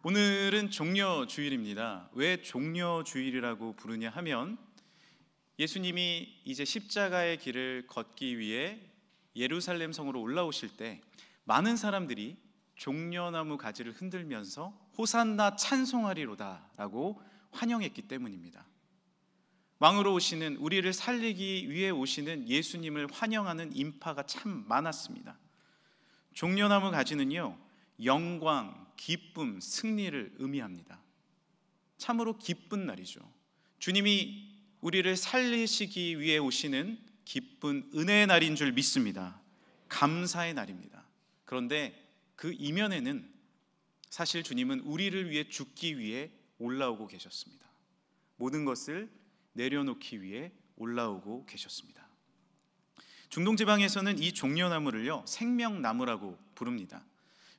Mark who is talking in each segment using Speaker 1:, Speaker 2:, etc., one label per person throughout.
Speaker 1: 오늘은 종려주일입니다. 왜 종려주일이라고 부르냐 하면 예수님이 이제 십자가의 길을 걷기 위해 예루살렘 성으로 올라오실 때 많은 사람들이 종려나무 가지를 흔들면서 호산나 찬송하리로다 라고 환영했기 때문입니다. 왕으로 오시는, 우리를 살리기 위해 오시는 예수님을 환영하는 인파가 참 많았습니다. 종려나무 가지는요, 영광, 기쁨, 승리를 의미합니다. 참으로 기쁜 날이죠. 주님이 우리를 살리시기 위해 오시는 기쁜 은혜의 날인 줄 믿습니다. 감사의 날입니다. 그런데 그 이면에는 사실 주님은 우리를 위해 죽기 위해 올라오고 계셨습니다. 모든 것을 내려놓기 위해 올라오고 계셨습니다. 중동 지방에서는 이 종려나무를요, 생명나무라고 부릅니다.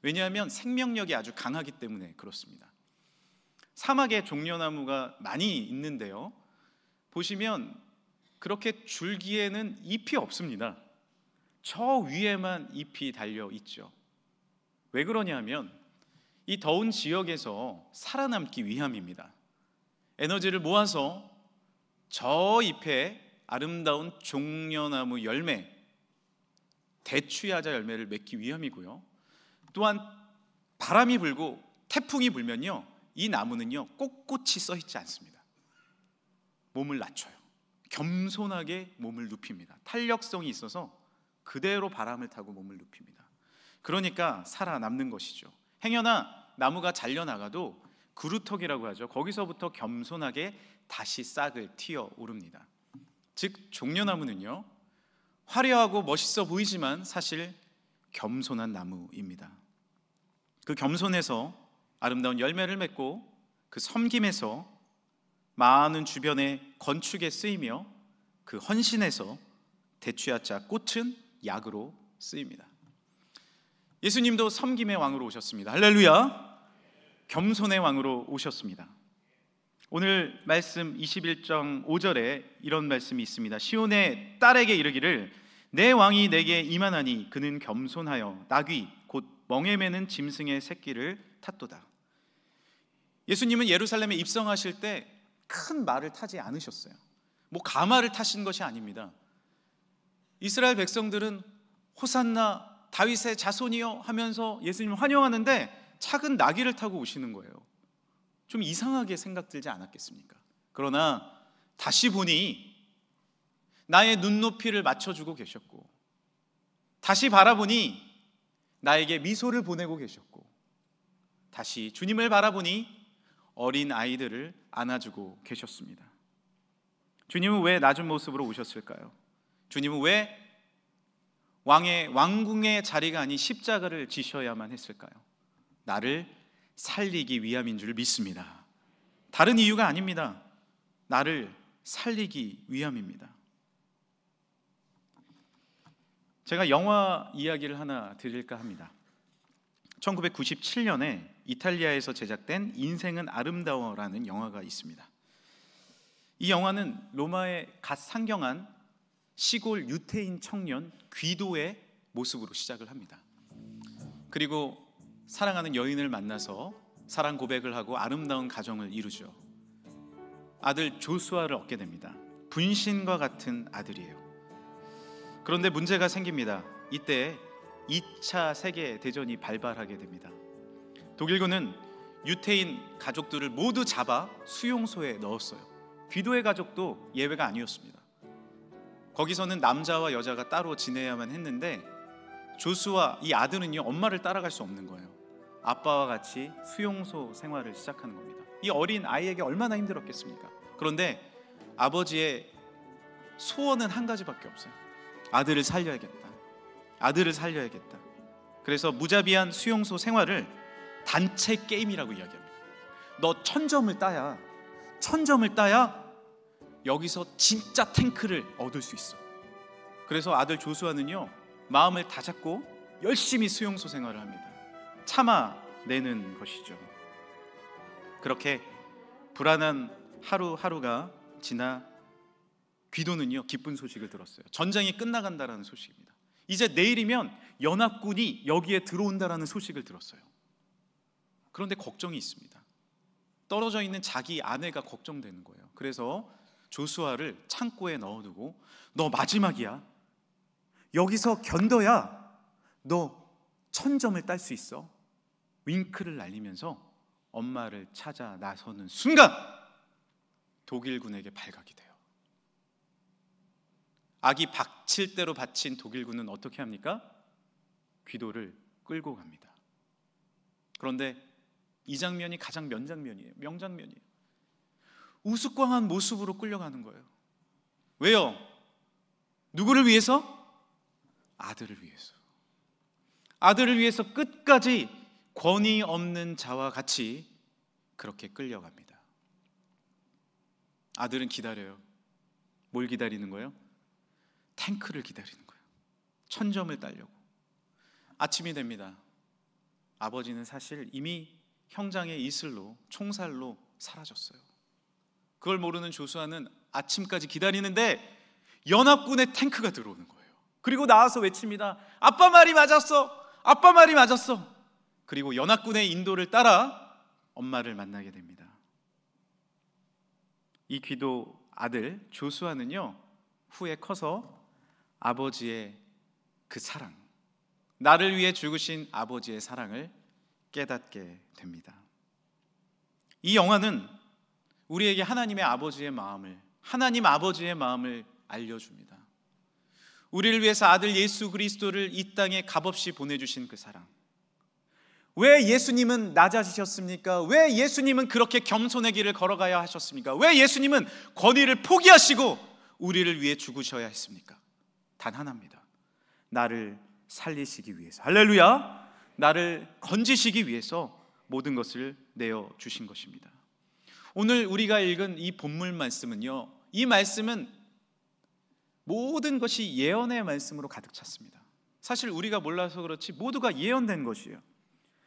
Speaker 1: 왜냐하면 생명력이 아주 강하기 때문에 그렇습니다. 사막에 종려나무가 많이 있는데요, 보시면 그렇게 줄기에는 잎이 없습니다. 저 위에만 잎이 달려 있죠. 왜 그러냐면 이 더운 지역에서 살아남기 위함입니다. 에너지를 모아서 저 잎에 아름다운 종려나무 열매, 대추야자 열매를 맺기 위함이고요. 또한 바람이 불고 태풍이 불면요, 이 나무는요 꼿꼿이 써 있지 않습니다. 몸을 낮춰요. 겸손하게 몸을 눕힙니다. 탄력성이 있어서 그대로 바람을 타고 몸을 눕힙니다. 그러니까 살아남는 것이죠. 행여나 나무가 잘려나가도 그루터기라고 하죠. 거기서부터 겸손하게 다시 싹을 틔어 오릅니다. 즉 종려나무는요, 화려하고 멋있어 보이지만 사실 겸손한 나무입니다. 그 겸손에서 아름다운 열매를 맺고 그 섬김에서 많은 주변의 건축에 쓰이며 그 헌신에서 대추야자 꽃은 약으로 쓰입니다. 예수님도 섬김의 왕으로 오셨습니다. 할렐루야! 겸손의 왕으로 오셨습니다. 오늘 말씀 21장 5절에 이런 말씀이 있습니다. 시온의 딸에게 이르기를 내 왕이 내게 임하나니 그는 겸손하여 나귀 곧 멍에 매는 짐승의 새끼를 탔도다. 예수님은 예루살렘에 입성하실 때 큰 말을 타지 않으셨어요. 뭐 가마를 타신 것이 아닙니다. 이스라엘 백성들은 호산나 다윗의 자손이여 하면서 예수님을 환영하는데 작은 나귀를 타고 오시는 거예요. 좀 이상하게 생각 들지 않았겠습니까? 그러나 다시 보니 나의 눈높이를 맞춰주고 계셨고, 다시 바라보니 나에게 미소를 보내고 계셨고, 다시 주님을 바라보니 어린 아이들을 안아주고 계셨습니다. 주님은 왜 낮은 모습으로 오셨을까요? 주님은 왜 왕궁의 자리가 아닌 십자가를 지셔야만 했을까요? 나를 살리기 위함인 줄 믿습니다. 다른 이유가 아닙니다. 나를 살리기 위함입니다. 제가 영화 이야기를 하나 드릴까 합니다. 1997년에 이탈리아에서 제작된 인생은 아름다워라는 영화가 있습니다. 이 영화는 로마에 갓 상경한 시골 유태인 청년 귀도의 모습으로 시작을 합니다. 그리고 사랑하는 여인을 만나서 사랑 고백을 하고 아름다운 가정을 이루죠. 아들 조수아를 얻게 됩니다. 분신과 같은 아들이에요. 그런데 문제가 생깁니다. 이때 2차 세계대전이 발발하게 됩니다. 독일군은 유태인 가족들을 모두 잡아 수용소에 넣었어요. 귀도의 가족도 예외가 아니었습니다. 거기서는 남자와 여자가 따로 지내야만 했는데 조수아 이 아들은요, 엄마를 따라갈 수 없는 거예요. 아빠와 같이 수용소 생활을 시작하는 겁니다. 이 어린 아이에게 얼마나 힘들었겠습니까? 그런데 아버지의 소원은 한 가지밖에 없어요. 아들을 살려야겠다. 아들을 살려야겠다. 그래서 무자비한 수용소 생활을 단체 게임이라고 이야기합니다. 너 1000점을 따야 여기서 진짜 탱크를 얻을 수 있어. 그래서 아들 조수아는요, 마음을 다잡고 열심히 수용소 생활을 합니다. 참아내는 것이죠. 그렇게 불안한 하루하루가 지나 귀도는요, 기쁜 소식을 들었어요. 전쟁이 끝나간다라는 소식입니다. 이제 내일이면 연합군이 여기에 들어온다라는 소식을 들었어요. 그런데 걱정이 있습니다. 떨어져 있는 자기 아내가 걱정되는 거예요. 그래서 조수아를 창고에 넣어두고 너 마지막이야. 여기서 견뎌야 너 1000점을 딸 수 있어. 윙크를 날리면서 엄마를 찾아 나서는 순간 독일군에게 발각이 돼요. 악이 박칠 대로 바친 독일군은 어떻게 합니까? 귀도를 끌고 갑니다. 그런데 이 장면이 가장 명장면이에요. 우스꽝한 모습으로 끌려가는 거예요. 왜요? 누구를 위해서? 아들을 위해서. 아들을 위해서 끝까지 권위 없는 자와 같이 그렇게 끌려갑니다. 아들은 기다려요. 뭘 기다리는 거예요? 탱크를 기다리는 거예요. 1000점을 따려고. 아침이 됩니다. 아버지는 사실 이미 형장의 이슬로, 총살로 사라졌어요. 그걸 모르는 조수아는 아침까지 기다리는데 연합군의 탱크가 들어오는 거예요. 그리고 나와서 외칩니다. 아빠 말이 맞았어. 아빠 말이 맞았어. 그리고 연합군의 인도를 따라 엄마를 만나게 됩니다. 이 귀도 아들 조수아는요, 후에 커서 아버지의 그 사랑, 나를 위해 죽으신 아버지의 사랑을 깨닫게 됩니다. 이 영화는 우리에게 하나님 아버지의 마음을 알려줍니다. 우리를 위해서 아들 예수 그리스도를 이 땅에 값없이 보내주신 그 사랑. 왜 예수님은 낮아지셨습니까? 왜 예수님은 그렇게 겸손의 길을 걸어가야 하셨습니까? 왜 예수님은 권위를 포기하시고 우리를 위해 죽으셔야 했습니까? 단 하나입니다. 나를 살리시기 위해서. 할렐루야. 나를 건지시기 위해서 모든 것을 내어주신 것입니다. 오늘 우리가 읽은 이 본문 말씀은요, 이 말씀은 모든 것이 예언의 말씀으로 가득 찼습니다. 사실 우리가 몰라서 그렇지 모두가 예언된 것이에요.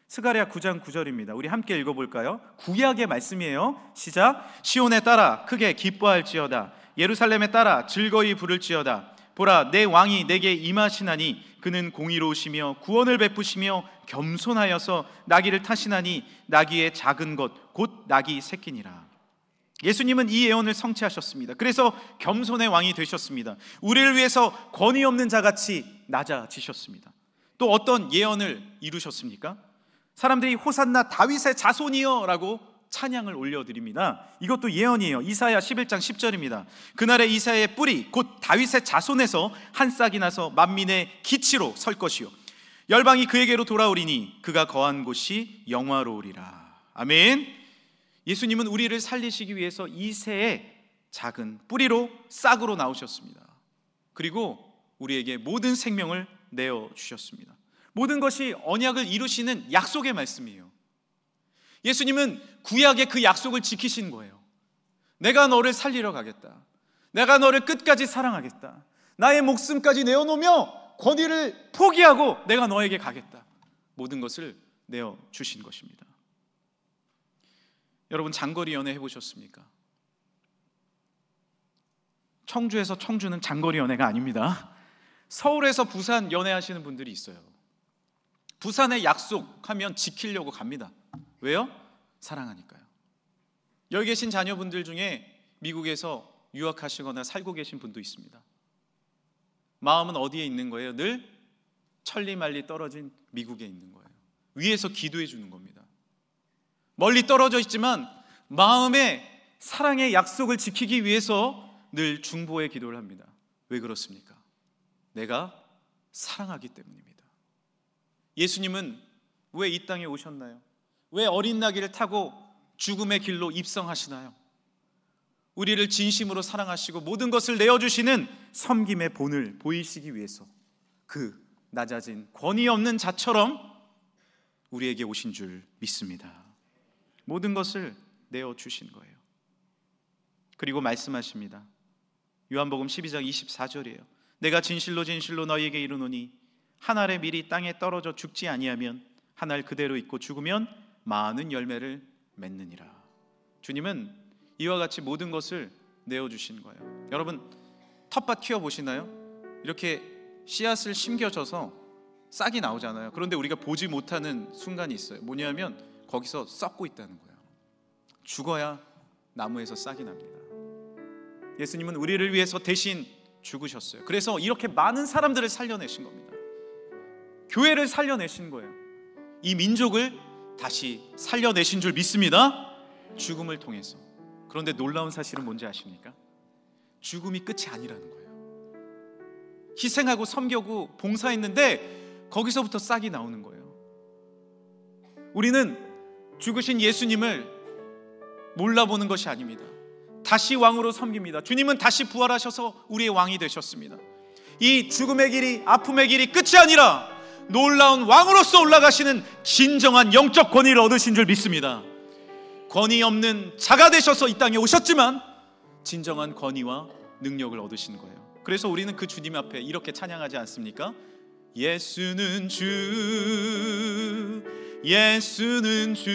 Speaker 1: 스가랴 9장 9절입니다. 우리 함께 읽어볼까요? 구약의 말씀이에요. 시작. 시온에 따라 크게 기뻐할지어다. 예루살렘에 따라 즐거이 부를지어다. 보라, 내 왕이 내게 임하시나니 그는 공의로우시며 구원을 베푸시며 겸손하여서 나귀를 타시나니 나귀의 작은 것 곧 나귀 새끼니라. 예수님은 이 예언을 성취하셨습니다. 그래서 겸손의 왕이 되셨습니다. 우리를 위해서 권위 없는 자같이 낮아지셨습니다. 또 어떤 예언을 이루셨습니까? 사람들이 호산나 다윗의 자손이여 라고 찬양을 올려드립니다. 이것도 예언이에요. 이사야 11장 10절입니다. 그날에 이사야의 뿌리 곧 다윗의 자손에서 한 싹이 나서 만민의 기치로 설 것이요 열방이 그에게로 돌아오리니 그가 거한 곳이 영화로우리라. 아멘. 예수님은 우리를 살리시기 위해서 이새의 작은 뿌리로 싹으로 나오셨습니다. 그리고 우리에게 모든 생명을 내어주셨습니다. 모든 것이 언약을 이루시는 약속의 말씀이에요. 예수님은 구약의 그 약속을 지키신 거예요. 내가 너를 살리러 가겠다. 내가 너를 끝까지 사랑하겠다. 나의 목숨까지 내어놓으며 권위를 포기하고 내가 너에게 가겠다. 모든 것을 내어주신 것입니다. 여러분, 장거리 연애 해보셨습니까? 청주에서 청주는 장거리 연애가 아닙니다. 서울에서 부산 연애하시는 분들이 있어요. 부산에 약속하면 지키려고 갑니다. 왜요? 사랑하니까요. 여기 계신 자녀분들 중에 미국에서 유학하시거나 살고 계신 분도 있습니다. 마음은 어디에 있는 거예요? 늘 천리말리 떨어진 미국에 있는 거예요. 위에서 기도해 주는 겁니다. 멀리 떨어져 있지만 마음의 사랑의 약속을 지키기 위해서 늘 중보의 기도를 합니다. 왜 그렇습니까? 내가 사랑하기 때문입니다. 예수님은 왜 이 땅에 오셨나요? 왜 어린 나귀를 타고 죽음의 길로 입성하시나요? 우리를 진심으로 사랑하시고 모든 것을 내어주시는 섬김의 본을 보이시기 위해서 그 낮아진 권위 없는 자처럼 우리에게 오신 줄 믿습니다. 모든 것을 내어주신 거예요. 그리고 말씀하십니다. 요한복음 12장 24절이에요. 내가 진실로 진실로 너희에게 이르노니 한 알의 밀이 땅에 떨어져 죽지 아니하면 한 알 그대로 있고 죽으면 많은 열매를 맺느니라. 주님은 이와 같이 모든 것을 내어주신 거예요. 여러분, 텃밭 키워보시나요? 이렇게 씨앗을 심겨져서 싹이 나오잖아요. 그런데 우리가 보지 못하는 순간이 있어요. 뭐냐면 거기서 썩고 있다는 거예요. 죽어야 나무에서 싹이 납니다. 예수님은 우리를 위해서 대신 죽으셨어요. 그래서 이렇게 많은 사람들을 살려내신 겁니다. 교회를 살려내신 거예요. 이 민족을 다시 살려내신 줄 믿습니다. 죽음을 통해서. 그런데 놀라운 사실은 뭔지 아십니까? 죽음이 끝이 아니라는 거예요. 희생하고 섬기고 봉사했는데 거기서부터 싹이 나오는 거예요. 우리는 죽으신 예수님을 몰라보는 것이 아닙니다. 다시 왕으로 섬깁니다. 주님은 다시 부활하셔서 우리의 왕이 되셨습니다. 이 죽음의 길이, 아픔의 길이 끝이 아니라 놀라운 왕으로서 올라가시는 진정한 영적 권위를 얻으신 줄 믿습니다. 권위 없는 자가 되셔서 이 땅에 오셨지만 진정한 권위와 능력을 얻으신 거예요. 그래서 우리는 그 주님 앞에 이렇게 찬양하지 않습니까? 예수는 주, 예수는 주,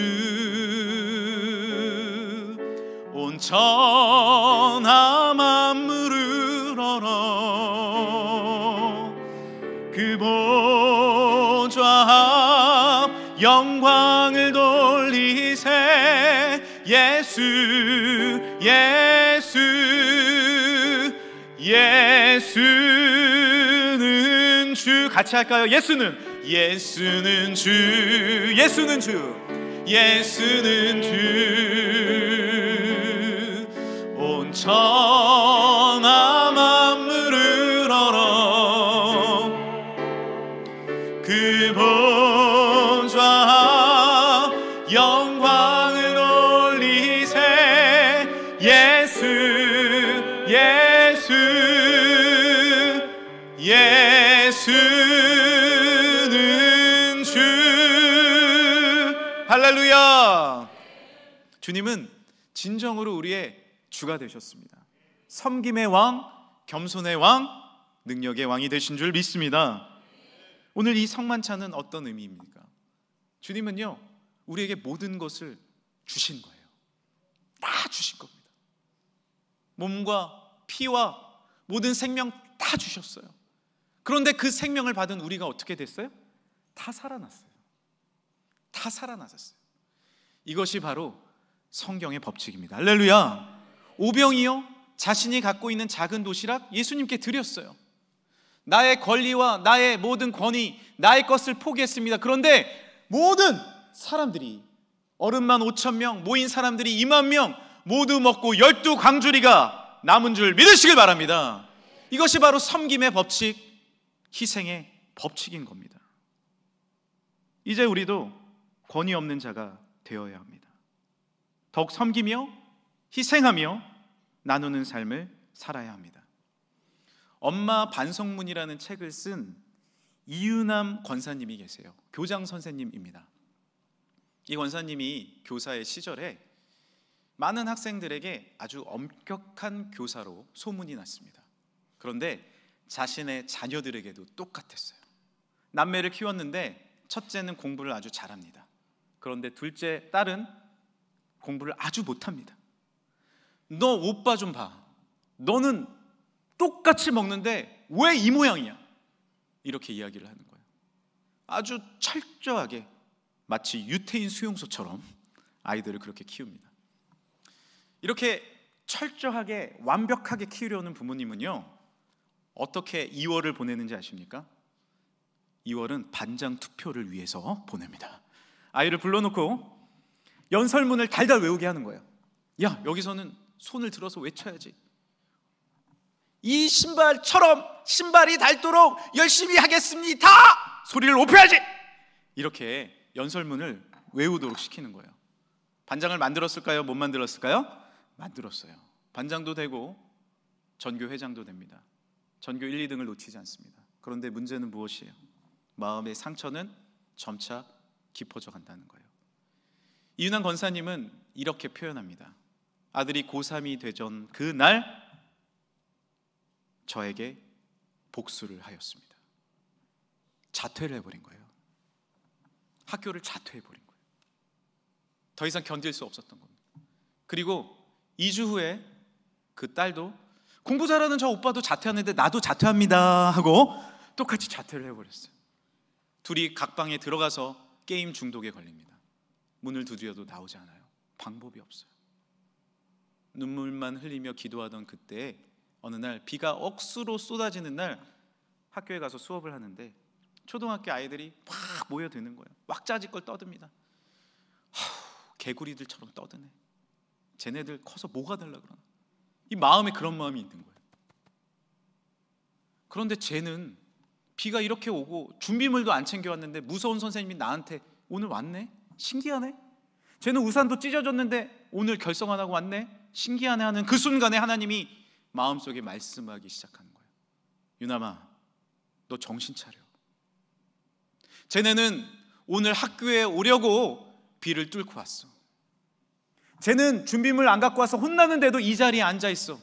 Speaker 1: 온 천하 만물을 얼어 그 보좌 앞 영광을 돌리세. 예수, 예수, 예수는 주. 같이 할까요? 예수는, 예수는 주, 예수는 주, 예수는 주, 온 천하 만물을 얼어 그 보좌 영광을 돌리세. 예수, 예수, 예수는 주. 할렐루야. 주님은 진정으로 우리의 주가 되셨습니다. 섬김의 왕, 겸손의 왕, 능력의 왕이 되신 줄 믿습니다. 오늘 이 성만찬은 어떤 의미입니까? 주님은요, 우리에게 모든 것을 주신 거예요. 다 주신 겁니다. 몸과 피와 모든 생명 다 주셨어요. 그런데 그 생명을 받은 우리가 어떻게 됐어요? 다 살아났어요. 다 살아나셨어요. 이것이 바로 성경의 법칙입니다. 할렐루야. 오병이요, 자신이 갖고 있는 작은 도시락 예수님께 드렸어요. 나의 권리와 나의 모든 권위, 나의 것을 포기했습니다. 그런데 모든 사람들이, 어른만 5,000명, 모인 사람들이 20,000명 모두 먹고 12광주리가 남은 줄 믿으시길 바랍니다. 이것이 바로 섬김의 법칙, 희생의 법칙인 겁니다. 이제 우리도 권위 없는 자가 되어야 합니다. 더욱 섬기며 희생하며 나누는 삶을 살아야 합니다. 엄마 반성문이라는 책을 쓴 이유남 권사님이 계세요. 교장 선생님입니다. 이 권사님이 교사의 시절에 많은 학생들에게 아주 엄격한 교사로 소문이 났습니다. 그런데 자신의 자녀들에게도 똑같았어요. 남매를 키웠는데 첫째는 공부를 아주 잘합니다. 그런데 둘째 딸은 공부를 아주 못합니다. 너 오빠 좀 봐. 너는 똑같이 먹는데 왜 이 모양이야? 이렇게 이야기를 하는 거예요. 아주 철저하게 마치 유태인 수용소처럼 아이들을 그렇게 키웁니다. 이렇게 철저하게 완벽하게 키우려는 부모님은요, 어떻게 2월을 보내는지 아십니까? 2월은 반장 투표를 위해서 보냅니다. 아이를 불러놓고 연설문을 달달 외우게 하는 거예요. 야, 여기서는 손을 들어서 외쳐야지. 이 신발처럼 신발이 닳도록 열심히 하겠습니다. 소리를 높여야지. 이렇게 연설문을 외우도록 시키는 거예요. 반장을 만들었을까요? 못 만들었을까요? 만들었어요. 반장도 되고 전교 회장도 됩니다. 전교 1, 2등을 놓치지 않습니다. 그런데 문제는 무엇이에요? 마음의 상처는 점차 깊어져 간다는 거예요. 이윤환 권사님은 이렇게 표현합니다. 아들이 고3이 되던 그날 저에게 복수를 하였습니다. 자퇴를 해버린 거예요. 학교를 자퇴해버린 거예요. 더 이상 견딜 수 없었던 겁니다. 그리고 2주 후에 그 딸도 공부 잘하는 저 오빠도 자퇴하는데 나도 자퇴합니다 하고 똑같이 자퇴를 해버렸어요. 둘이 각 방에 들어가서 게임 중독에 걸립니다. 문을 두드려도 나오지 않아요. 방법이 없어요. 눈물만 흘리며 기도하던 그때 어느 날 비가 억수로 쏟아지는 날 학교에 가서 수업을 하는데 초등학교 아이들이 막 모여드는 거예요. 왁자지껄 떠듭니다. 개구리들처럼 떠드네. 쟤네들 커서 뭐가 되려고 그러나. 이 마음에 그런 마음이 있는 거예요. 그런데 쟤는 비가 이렇게 오고 준비물도 안 챙겨왔는데 무서운 선생님이 나한테 오늘 왔네? 신기하네? 쟤는 우산도 찢어졌는데 오늘 결석 안 하고 왔네? 신기하네 하는 그 순간에 하나님이 마음속에 말씀하기 시작하는 거예요. 유남아, 너 정신 차려. 쟤네는 오늘 학교에 오려고 비를 뚫고 왔어. 쟤는 준비물 안 갖고 와서 혼나는데도 이 자리에 앉아있어.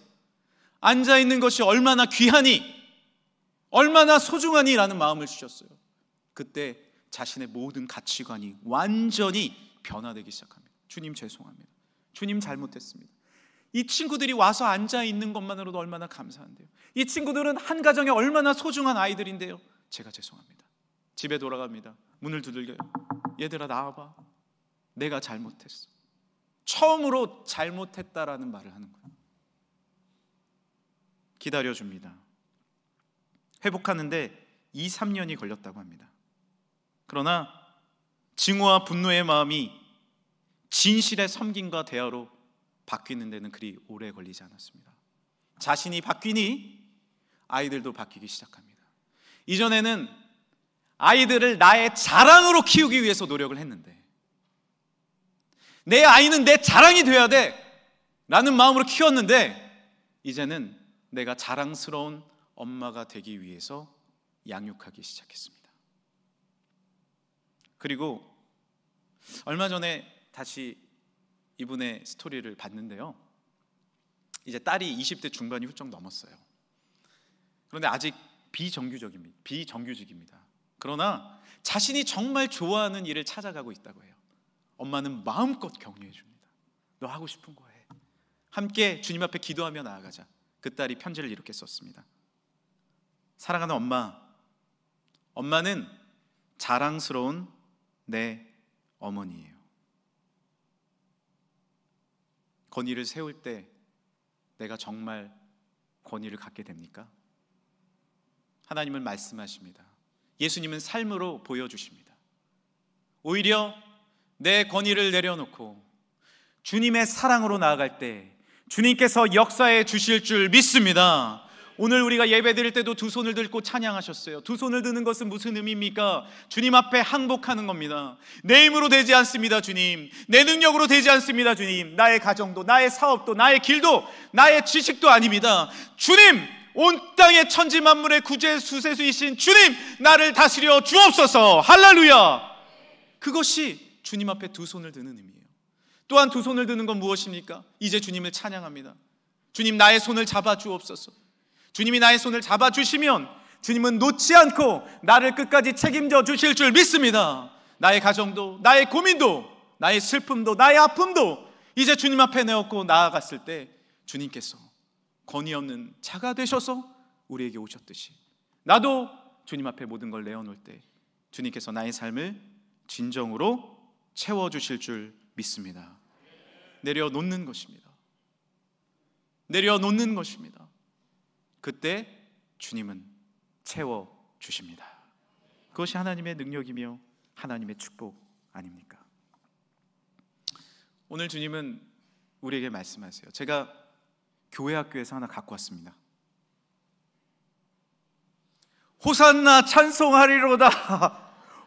Speaker 1: 앉아있는 것이 얼마나 귀하니, 얼마나 소중하니 라는 마음을 주셨어요. 그때 자신의 모든 가치관이 완전히 변화되기 시작합니다. 주님 죄송합니다. 주님 잘못했습니다. 이 친구들이 와서 앉아있는 것만으로도 얼마나 감사한데요. 이 친구들은 한 가정에 얼마나 소중한 아이들인데요. 제가 죄송합니다. 집에 돌아갑니다. 문을 두들겨요. 얘들아 나와봐. 내가 잘못했어. 처음으로 잘못했다라는 말을 하는 거예요. 기다려줍니다. 회복하는데 2-3년이 걸렸다고 합니다. 그러나 증오와 분노의 마음이 진실의 섬김과 대화로 바뀌는 데는 그리 오래 걸리지 않았습니다. 자신이 바뀌니 아이들도 바뀌기 시작합니다. 이전에는 아이들을 나의 자랑으로 키우기 위해서 노력을 했는데 내 아이는 내 자랑이 돼야 돼 라는 마음으로 키웠는데 이제는 내가 자랑스러운 엄마가 되기 위해서 양육하기 시작했습니다. 그리고 얼마 전에 다시 이분의 스토리를 봤는데요. 이제 딸이 20대 중반이 훌쩍 넘었어요. 그런데 아직 비정규직입니다. 그러나 자신이 정말 좋아하는 일을 찾아가고 있다고 해요. 엄마는 마음껏 격려해 줍니다. 너 하고 싶은 거 해. 함께 주님 앞에 기도하며 나아가자. 그 딸이 편지를 이렇게 썼습니다. 사랑하는 엄마, 엄마는 자랑스러운 내 어머니예요. 권위를 세울 때 내가 정말 권위를 갖게 됩니까? 하나님은 말씀하십니다. 예수님은 삶으로 보여주십니다. 오히려 내 권위를 내려놓고 주님의 사랑으로 나아갈 때 주님께서 역사해 주실 줄 믿습니다. 오늘 우리가 예배 드릴 때도 두 손을 들고 찬양하셨어요. 두 손을 드는 것은 무슨 의미입니까? 주님 앞에 항복하는 겁니다. 내 힘으로 되지 않습니다, 주님. 내 능력으로 되지 않습니다, 주님. 나의 가정도, 나의 사업도, 나의 길도, 나의 지식도 아닙니다. 주님, 온 땅의 천지 만물의 구제 수세수이신 주님, 나를 다스려 주옵소서. 할렐루야. 그것이 주님 앞에 두 손을 드는 의미예요. 또한 두 손을 드는 건 무엇입니까? 이제 주님을 찬양합니다. 주님, 나의 손을 잡아 주옵소서. 주님이 나의 손을 잡아주시면 주님은 놓지 않고 나를 끝까지 책임져 주실 줄 믿습니다. 나의 가정도, 나의 고민도, 나의 슬픔도, 나의 아픔도 이제 주님 앞에 내었고 나아갔을 때 주님께서 권위 없는 자가 되셔서 우리에게 오셨듯이 나도 주님 앞에 모든 걸 내어놓을 때 주님께서 나의 삶을 진정으로 채워주실 줄 믿습니다. 내려놓는 것입니다. 내려놓는 것입니다. 그때 주님은 채워주십니다. 그것이 하나님의 능력이며 하나님의 축복 아닙니까? 오늘 주님은 우리에게 말씀하세요. 제가 교회 학교에서 하나 갖고 왔습니다. 호산나 찬송하리로다.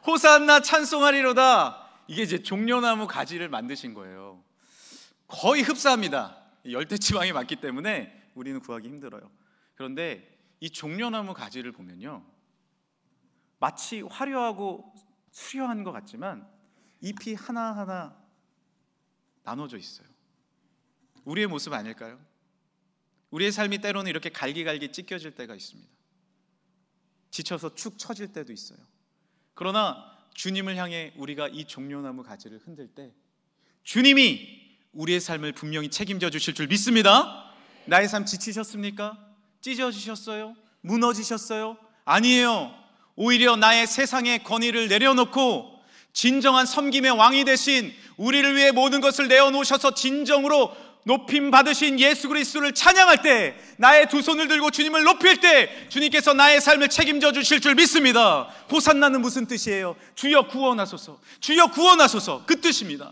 Speaker 1: 호산나 찬송하리로다. 이게 이제 종려나무 가지를 만드신 거예요. 거의 흡사합니다. 열대지방이 많기 때문에 우리는 구하기 힘들어요. 그런데 이 종려나무 가지를 보면요, 마치 화려하고 수려한 것 같지만 잎이 하나하나 나눠져 있어요. 우리의 모습 아닐까요? 우리의 삶이 때로는 이렇게 갈기갈기 찢겨질 때가 있습니다. 지쳐서 축 처질 때도 있어요. 그러나 주님을 향해 우리가 이 종려나무 가지를 흔들 때 주님이 우리의 삶을 분명히 책임져 주실 줄 믿습니다. 나의 삶 지치셨습니까? 찢어지셨어요? 무너지셨어요? 아니에요. 오히려 나의 세상의 권위를 내려놓고 진정한 섬김의 왕이 되신 우리를 위해 모든 것을 내어놓으셔서 진정으로 높임 받으신 예수 그리스도를 찬양할 때, 나의 두 손을 들고 주님을 높일 때 주님께서 나의 삶을 책임져 주실 줄 믿습니다. 호산나는 무슨 뜻이에요? 주여 구원하소서, 주여 구원하소서, 그 뜻입니다.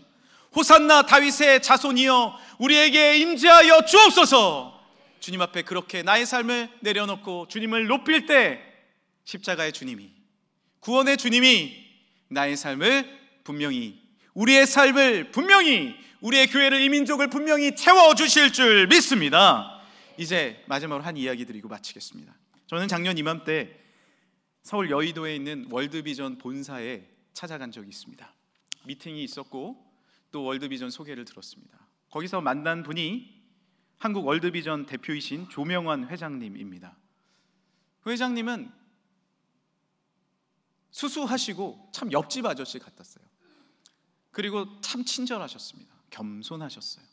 Speaker 1: 호산나 다윗의 자손이여 우리에게 임재하여 주옵소서. 주님 앞에 그렇게 나의 삶을 내려놓고 주님을 높일 때 십자가의 주님이, 구원의 주님이 나의 삶을 분명히, 우리의 삶을 분명히, 우리의 교회를, 이 민족을 분명히 채워주실 줄 믿습니다. 이제 마지막으로 한 이야기 드리고 마치겠습니다. 저는 작년 이맘때 서울 여의도에 있는 월드비전 본사에 찾아간 적이 있습니다. 미팅이 있었고 또 월드비전 소개를 들었습니다. 거기서 만난 분이 한국 월드비전 대표이신 조명환 회장님입니다. 그 회장님은 수수하시고 참 옆집 아저씨 같았어요. 그리고 참 친절하셨습니다. 겸손하셨어요.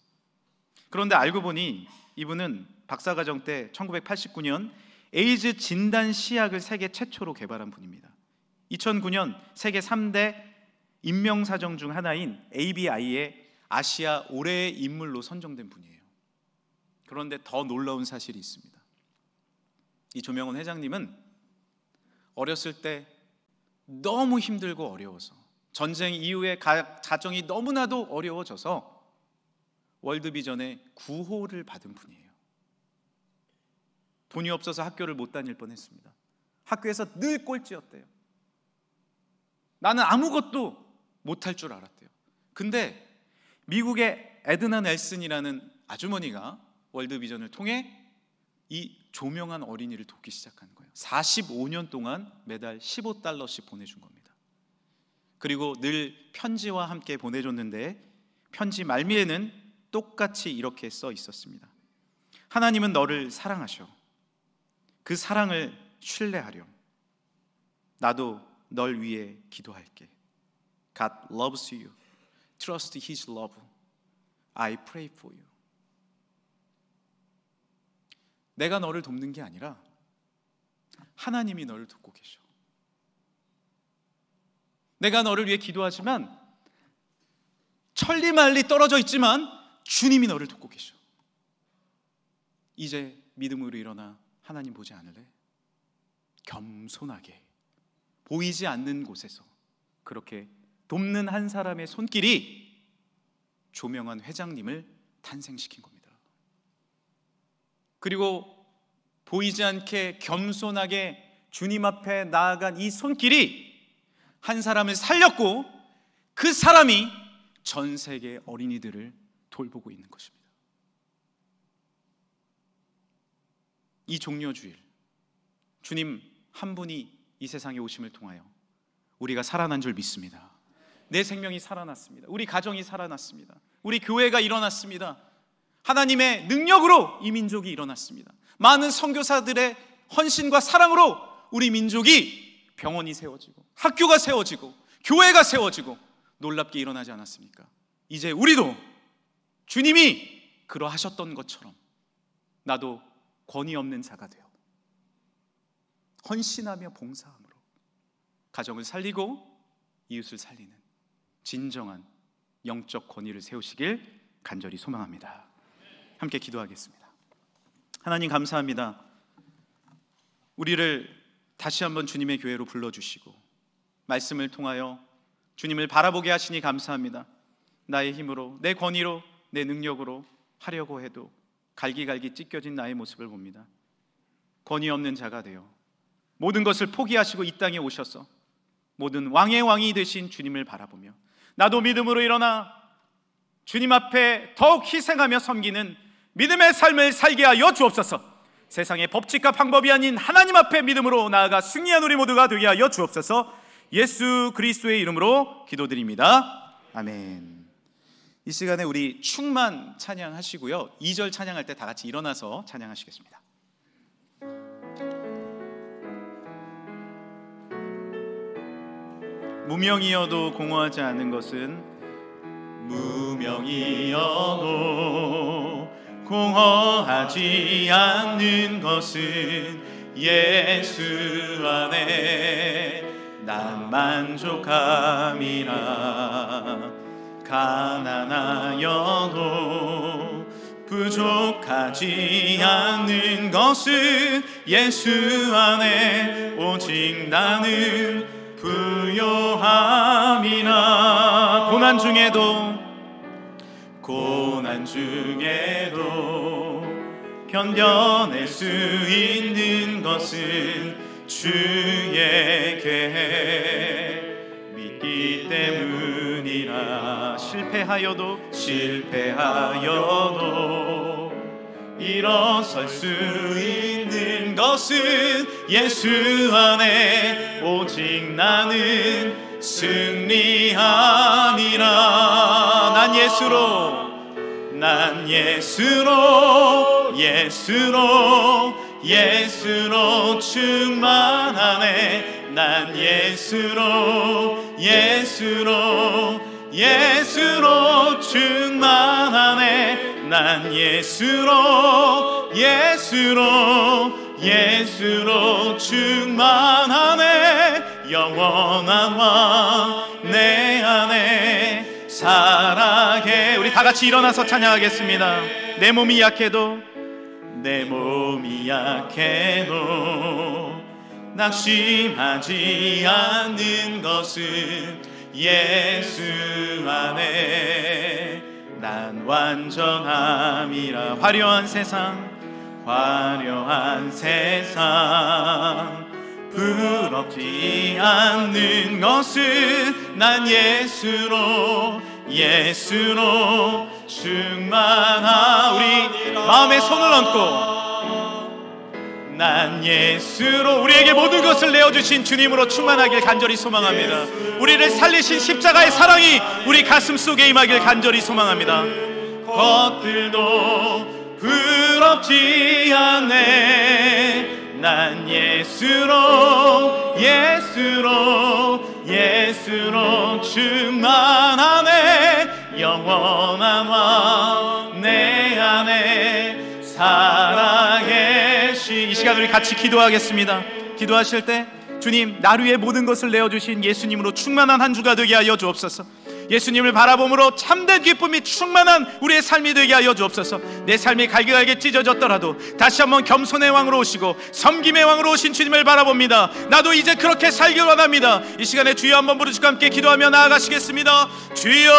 Speaker 1: 그런데 알고 보니 이분은 박사과정 때 1989년 에이즈 진단 시약을 세계 최초로 개발한 분입니다. 2009년 세계 3대 인명사정 중 하나인 ABI의 아시아 올해의 인물로 선정된 분이에요. 그런데 더 놀라운 사실이 있습니다. 이 조명원 회장님은 어렸을 때 너무 힘들고 어려워서, 전쟁 이후에 가정이 너무나도 어려워져서 월드비전의 구호를 받은 분이에요. 돈이 없어서 학교를 못 다닐 뻔했습니다. 학교에서 늘 꼴찌였대요. 나는 아무것도 못할 줄 알았대요. 근데 미국의 에드나 넬슨이라는 아주머니가 월드비전을 통해 이 조명한 어린이를 돕기 시작한 거예요. 45년 동안 매달 $15씩 보내준 겁니다. 그리고 늘 편지와 함께 보내줬는데 편지 말미에는 똑같이 이렇게 써 있었습니다. 하나님은 너를 사랑하셔. 그 사랑을 신뢰하렴. 나도 널 위해 기도할게. God loves you. Trust His love. I pray for you. 내가 너를 돕는 게 아니라 하나님이 너를 돕고 계셔. 내가 너를 위해 기도하지만, 천리말리 떨어져 있지만 주님이 너를 돕고 계셔. 이제 믿음으로 일어나 하나님 보지 않을래? 겸손하게 보이지 않는 곳에서 그렇게 돕는 한 사람의 손길이 조명한 회장님을 탄생시킨 겁니다. 그리고 보이지 않게 겸손하게 주님 앞에 나아간 이 손길이 한 사람을 살렸고, 그 사람이 전 세계 어린이들을 돌보고 있는 것입니다. 이 종려주일, 주님 한 분이 이 세상에 오심을 통하여 우리가 살아난 줄 믿습니다. 내 생명이 살아났습니다. 우리 가정이 살아났습니다. 우리 교회가 일어났습니다. 하나님의 능력으로 이 민족이 일어났습니다. 많은 선교사들의 헌신과 사랑으로 우리 민족이 병원이 세워지고 학교가 세워지고 교회가 세워지고 놀랍게 일어나지 않았습니까? 이제 우리도 주님이 그러하셨던 것처럼 나도 권위 없는 자가 되어 헌신하며 봉사함으로 가정을 살리고 이웃을 살리는 진정한 영적 권위를 세우시길 간절히 소망합니다. 함께 기도하겠습니다. 하나님 감사합니다. 우리를 다시 한번 주님의 교회로 불러주시고 말씀을 통하여 주님을 바라보게 하시니 감사합니다. 나의 힘으로, 내 권위로, 내 능력으로 하려고 해도 갈기갈기 찢겨진 나의 모습을 봅니다. 권위 없는 자가 되어 모든 것을 포기하시고 이 땅에 오셔서 모든 왕의 왕이 되신 주님을 바라보며 나도 믿음으로 일어나 주님 앞에 더욱 희생하며 섬기는 믿음의 삶을 살게 하여 주옵소서. 세상의 법칙과 방법이 아닌 하나님 앞에 믿음으로 나아가 승리한 우리 모두가 되게 하여 주옵소서. 예수 그리스도의 이름으로 기도드립니다. 아멘. 이 시간에 우리 충만 찬양하시고요, 2절 찬양할 때 다 같이 일어나서 찬양하시겠습니다. 무명이어도 공허하지 않은 것은, 무명이어도 공허하지 않는 것은 예수 안에 난 만족함이라. 가난하여도 부족하지 않는 것은 예수 안에 오직 나는 부요함이라. 고난 중에도 견뎌낼 수 있는 것은 주의 계획 믿기 때문이라. 실패하여도 일어설 수 있는 것은 예수 안에 오직 나는 승리함이라. 난 예수로 충만하네. 난 예수로 충만하네. 난 예수로 충만하네. 영원한 왕 내 안에 살아계. 우리 다 같이 일어나서 찬양하겠습니다. 내 몸이 약해도 낙심하지 않는 것은 예수 안에 난 완전함이라. 화려한 세상 부럽지 않는 것은 난 예수로 충만하. 우리 마음에 손을 얹고 난 예수로 우리에게 모든 것을 내어주신 주님으로 충만하길 간절히 소망합니다. 우리를 살리신 십자가의 사랑이 우리 가슴 속에 임하길 간절히 소망합니다. 것들도 부럽지 않네. 난 예수로 충만하네. 영원한 왕 내 안에 살아계시. 이 시간 우리 같이 기도하겠습니다. 기도하실 때 주님, 나를 위해 모든 것을 내어주신 예수님으로 충만한 한 주가 되게 하여 주옵소서. 예수님을 바라봄으로 참된 기쁨이 충만한 우리의 삶이 되게 하여 주옵소서. 내 삶이 갈기갈기 찢어졌더라도 다시 한번 겸손의 왕으로 오시고 섬김의 왕으로 오신 주님을 바라봅니다. 나도 이제 그렇게 살길 원합니다. 이 시간에 주여 한번 부르시고 함께 기도하며 나아가시겠습니다. 주여,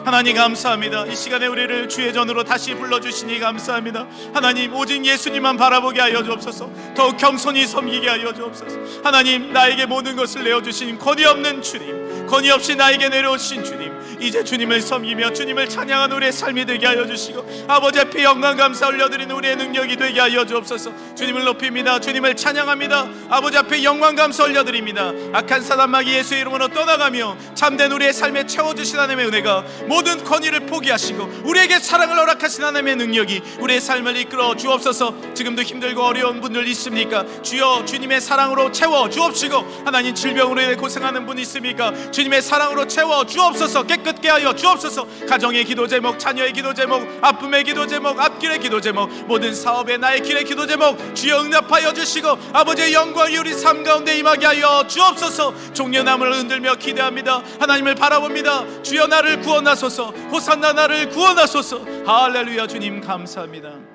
Speaker 1: 하나님 감사합니다. 이 시간에 우리를 주의 전으로 다시 불러주시니 감사합니다. 하나님, 오직 예수님만 바라보게 하여 주옵소서. 더욱 겸손히 섬기게 하여 주옵소서. 하나님, 나에게 모든 것을 내어주신 권위 없는 주님, 권위 없이 나에게 내려오신 주님, 이제 주님을 섬기며 주님을 찬양하는 우리의 삶이 되게 하여 주시고 아버지 앞에 영광 감사 올려드리는 우리의 능력이 되게 하여 주옵소서. 주님을 높입니다. 주님을 찬양합니다. 아버지 앞에 영광 감사 올려드립니다. 악한 사단 마귀 예수의 이름으로 떠나가며 참된 우리의 삶에 채워주신 하나님의 은혜가 모든 권위를 포기하시고 우리에게 사랑을 허락하신 하나님의 능력이 우리의 삶을 이끌어 주옵소서. 지금도 힘들고 어려운 분들 있습니까? 주여, 주님의 사랑으로 채워 주옵시고, 하나님 질병으로 인해 고생하는 분 있습니까? 주님의 사랑으로 채워 주옵소서. 깨끗게 하여 주옵소서. 가정의 기도 제목, 자녀의 기도 제목, 아픔의 기도 제목, 앞길의 기도 제목, 모든 사업의 나의 길의 기도 제목 주여 응답하여 주시고 아버지의 영광이 우리 삶 가운데 임하게 하여 주옵소서. 종려나무를 흔들며 기대합니다. 하나님을 바라봅니다. 주여, 나를 구원하소서. 호산나, 나를 구원하소서. 할렐루야. 주님 감사합니다.